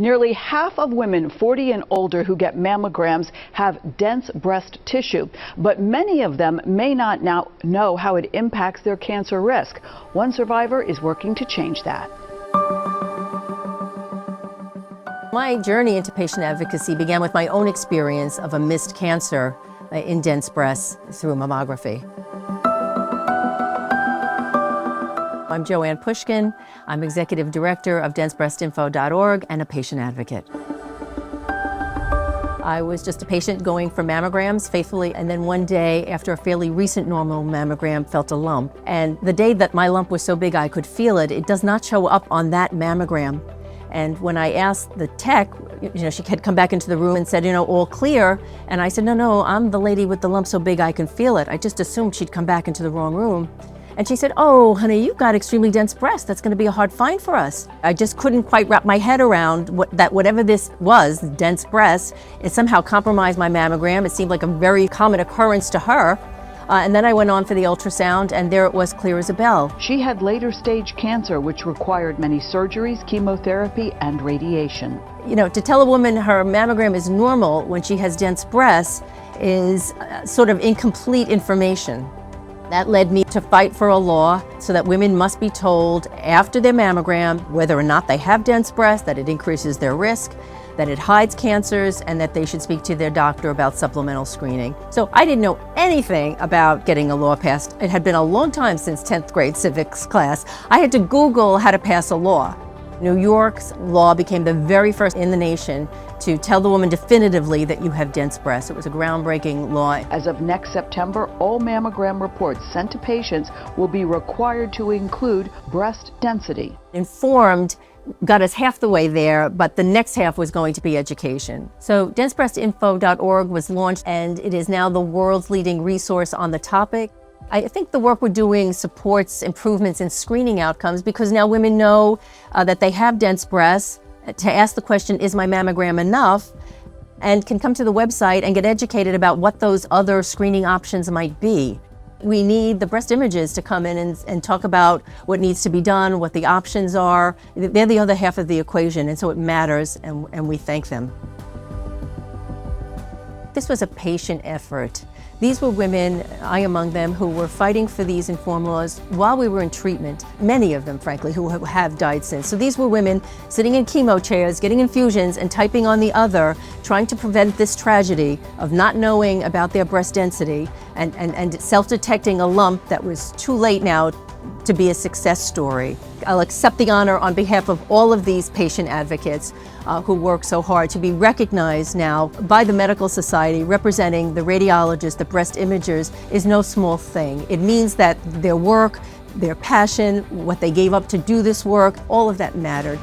Nearly half of women 40 and older who get mammograms have dense breast tissue, but many of them may not now know how it impacts their cancer risk. One survivor is working to change that. My journey into patient advocacy began with my own experience of a missed cancer in dense breasts through mammography. I'm JoAnn Pushkin. I'm Executive Director of DenseBreastInfo.org and a patient advocate. I was just a patient going for mammograms faithfully, and then one day, after a fairly recent normal mammogram, felt a lump. And the day that my lump was so big I could feel it, it does not show up on that mammogram. And when I asked the tech, she had come back into the room and said, all clear. And I said, no, I'm the lady with the lump so big I can feel it. I just assumed she'd come back into the wrong room. And she said, oh, honey, you've got extremely dense breasts. That's going to be a hard find for us. I just couldn't quite wrap my head around whatever this was, dense breasts, it somehow compromised my mammogram. It seemed like a very common occurrence to her. And then I went on for the ultrasound, and there it was, clear as a bell. She had later stage cancer, which required many surgeries, chemotherapy, and radiation. To tell a woman her mammogram is normal when she has dense breasts is sort of incomplete information. That led me to fight for a law so that women must be told after their mammogram whether or not they have dense breasts, that it increases their risk, that it hides cancers, and that they should speak to their doctor about supplemental screening. So I didn't know anything about getting a law passed. It had been a long time since 10th grade civics class. I had to Google how to pass a law. New York's law became the very first in the nation to tell the woman definitively that you have dense breasts. It was a groundbreaking law. As of next September, all mammogram reports sent to patients will be required to include breast density. Informed got us half the way there, but the next half was going to be education. So DenseBreastInfo.org was launched, and it is now the world's leading resource on the topic. I think the work we're doing supports improvements in screening outcomes because now women know that they have dense breasts, to ask the question, is my mammogram enough? And can come to the website and get educated about what those other screening options might be. We need the breast images to come in and talk about what needs to be done, what the options are. They're the other half of the equation, and so it matters, and we thank them. This was a patient effort. These were women, I among them, who were fighting for these informed laws while we were in treatment, many of them, frankly, who have died since. So these were women sitting in chemo chairs, getting infusions, and typing on the other, trying to prevent this tragedy of not knowing about their breast density and self-detecting a lump that was too late now to be a success story. I'll accept the honor on behalf of all of these patient advocates who work so hard to be recognized now by the medical society representing the radiologists, the breast imagers, is no small thing. It means that their work, their passion, what they gave up to do this work, all of that mattered.